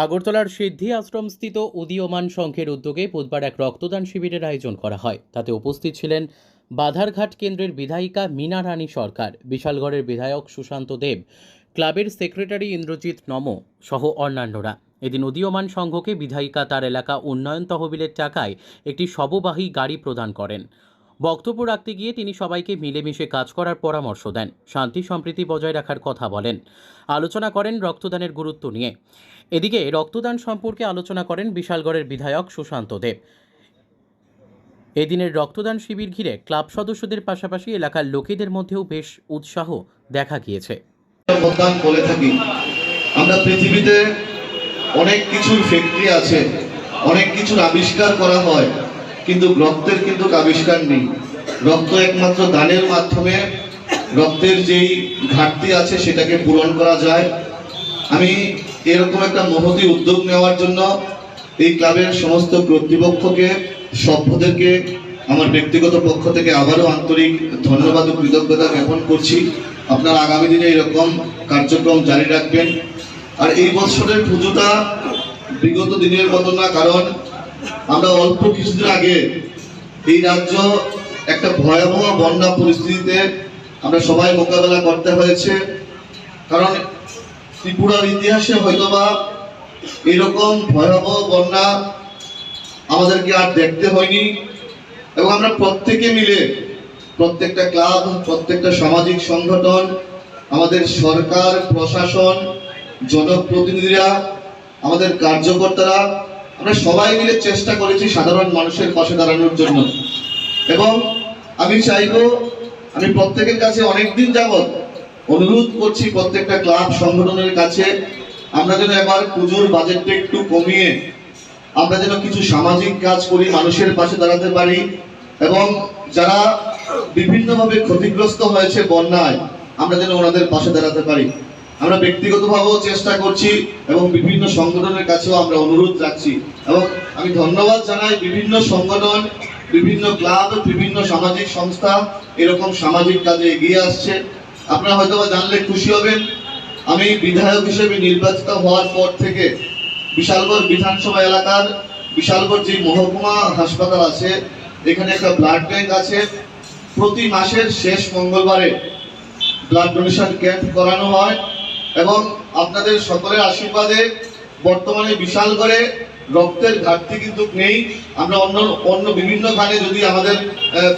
আগরতলার সিদ্ধি আশ্রমস্থিত উদীয়মান সংঘের উদ্যোগে বুধবার এক রক্তদান শিবিরের আয়োজন করা হয়। তাতে উপস্থিত ছিলেন বাধারঘাট কেন্দ্রের বিধায়িকা মীনা রানী সরকার, বিশালগড়ের বিধায়ক সুশান্ত দেব, ক্লাবের সেক্রেটারি ইন্দ্রজিৎ নম সহ অন্যান্যরা। এদিন উদীয়মান সংঘকে বিধায়িকা তার এলাকা উন্নয়ন তহবিলের টাকায় একটি শববাহী গাড়ি প্রদান করেন। বক্তব্য রাখতে গিয়ে তিনি সবাইকে মিলেমিশে কাজ করার পরামর্শ দেন, শান্তি সম্প্রীতি বজায় রাখার কথা বলেন, আলোচনা করেন রক্তদানের গুরুত্ব নিয়ে। এদিকে রক্তদান সম্পর্কে আলোচনা করেন বিশালগড়ের বিধায়ক সুশান্ত দেব। এদিনের রক্তদান শিবির ঘিরে ক্লাব সদস্যদের পাশাপাশি এলাকার লোকেদের মধ্যেও বেশ উৎসাহ দেখা গিয়েছে। বলে থাকি আমরা পৃথিবীতে অনেক কিছুর ফ্যাক্টরি আছে, অনেক কিছুর আবিষ্কার করা হয়, কিন্তু রক্তের কিন্তু আবিষ্কার নেই। রক্ত একমাত্র দানের মাধ্যমে রক্তের যেই ঘাটতি আছে সেটাকে পূরণ করা যায়। আমি এরকম একটা মহতী উদ্যোগ নেওয়ার জন্য এই ক্লাবের সমস্ত কর্তৃপক্ষকে, সভ্যদেরকে আমার ব্যক্তিগত পক্ষ থেকে আবারও আন্তরিক ধন্যবাদ ও কৃতজ্ঞতা জ্ঞাপন করছি। আপনারা আগামী দিনে এরকম কার্যক্রম জারি রাখবেন। আর এই বছরের পুজোটা বিগত দিনের মতো না, কারণ আমরা অল্প কিছুদিন আগে এই রাজ্য একটা ভয়াবহ বন্যা পরিস্থিতিতে আমরা সবাই মোকাবেলা করতে হয়েছে। কারণ ত্রিপুরার ইতিহাসে হয়তোবা এরকম ভয়াবহ বন্যা আমাদেরকে আর দেখতে হয়নি। এবং আমরা প্রত্যেকে মিলে, প্রত্যেকটা ক্লাব, প্রত্যেকটা সামাজিক সংগঠন, আমাদের সরকার, প্রশাসন, জনপ্রতিনিধিরা, আমাদের কার্যকর্তারা, আমরা সবাই মিলে চেষ্টা করেছি সাধারণ মানুষের পাশে দাঁড়ানোর জন্য। এবং আমি চাইবো, আমি প্রত্যেকের কাছে অনেকদিন যাবৎ অনুরোধ করছি প্রত্যেকটা ক্লাব সংগঠনের কাছে, আমরা যেন এবার পুজোর বাজেটটা একটু কমিয়ে আমরা যেন কিছু সামাজিক কাজ করি, মানুষের পাশে দাঁড়াতে পারি। এবং যারা বিভিন্নভাবে ক্ষতিগ্রস্ত হয়েছে বন্যায়, আমরা যেন ওনাদের পাশে দাঁড়াতে পারি। আমরা ব্যক্তিগতভাবেও চেষ্টা করছি এবং বিভিন্ন সংগঠনের কাছেও আমরা অনুরোধ রাখছি। এবং আমি ধন্যবাদ জানাই বিভিন্ন সংগঠন, বিভিন্ন ক্লাব, বিভিন্ন সামাজিক সংস্থা এরকম সামাজিক কাজে এগিয়ে আসছে। আপনারা হয়তো জানলে খুশি হবেন, আমি বিধায়ক হিসেবে নির্বাচিত হওয়ার পর থেকে বিশালগড় বিধানসভা এলাকার বিশালগড় যে মহকুমা হাসপাতাল আছে, এখানে একটা ব্লাড ব্যাংক আছে। প্রতি মাসের শেষ মঙ্গলবারে ব্লাড ডোনেশন ক্যাম্প করানো হয়। এবং আপনাদের সকলের আশীর্বাদে বর্তমানে বিশালগড়ে রক্তের ঘাটতি কিন্তু নেই। আমরা অন্য বিভিন্ন খানে যদি আমাদের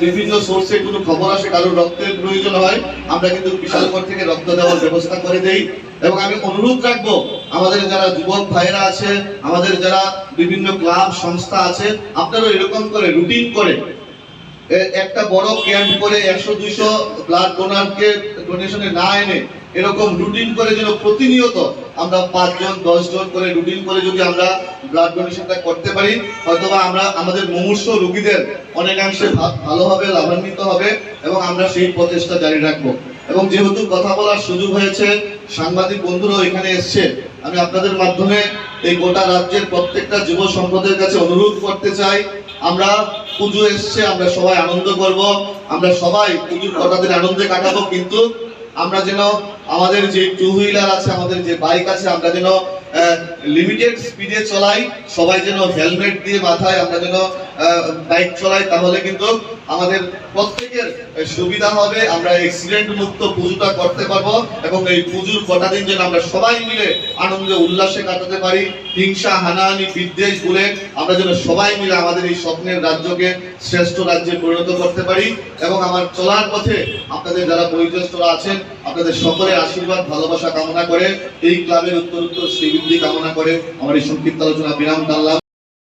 বিভিন্ন সোর্সে কোনো খবর আসে কারোর রক্তের প্রয়োজন হয়, আমরা কিন্তু বিশালগড় থেকে রক্ত দেওয়ার ব্যবস্থা করে দেই। এবং আমি অনুরোধ রাখবো, আমাদের যারা যুবক ভাইরা আছে, আমাদের যারা বিভিন্ন ক্লাব সংস্থা আছে, আপনারা এরকম করে রুটিন করে একটা বড় ক্যাম্প করে 100-200 ব্লাড ডোনারকে ডোনেশনে না এনে এরকম রুটিন করে যেন প্রতিনিয়ত আমরা 5 জন 10 জন করে রুটিন করে যদি আমরা ব্লাড ডোনেশনটা করতে পারি, হয়তোবা আমরা আমাদের মুমূর্ষ রোগীদের অনেকাংশে ভালোভাবে লাভান্বিত হবে এবং আমরা সেই প্রচেষ্টা জারি রাখবো। এবং যেহেতু কথা বলার সুযোগ হয়েছে, সাংবাদিক বন্ধুরাও এখানে এসছে, আমি আপনাদের মাধ্যমে এই গোটা রাজ্যের প্রত্যেকটা যুব সম্প্রদায়ের কাছে অনুরোধ করতে চাই, আমরা পুজো এসছে, আমরা সবাই আনন্দ করব, আমরা সবাই পুজোর কটা দিন আনন্দে কাটাবো, কিন্তু আমরা যেন আমাদের যে টু হুইলার আছে, আমাদের যে বাইক আছে, আমরা যেন লিমিটেড স্পিডে চলাই, সবাই যেন হেলমেট দিয়ে মাথায় আমরা যেন বাইক চলাই, তাহলে কিন্তু আমাদের প্রত্যেকের সুবিধা হবে, আমরা অ্যাক্সিডেন্ট মুক্ত পুজোটা করতে পারবো। এবং এই পুজোর কটা দিন যেন আমরা সবাই মিলে আনন্দে উল্লাসে কাটাতে পারি, হিংসা হানাহানি বিদ্বেষ ভুলে আমরা যেন সবাই মিলে আমাদের এই স্বপ্নের রাজ্যকে শ্রেষ্ঠ রাজ্যে পরিণত করতে পারি। এবং আমার চলার পথে আপনাদের যারা বয়োজ্যেষ্ঠরা আছেন, আপনাদের সকলের আশীর্বাদ ভালোবাসা কামনা করে, এই ক্লাবের উত্তরোত্তর শ্রীবৃদ্ধি কামনা করে আমার এই সংক্ষিপ্ত আলোচনা বিরাম টানলাম।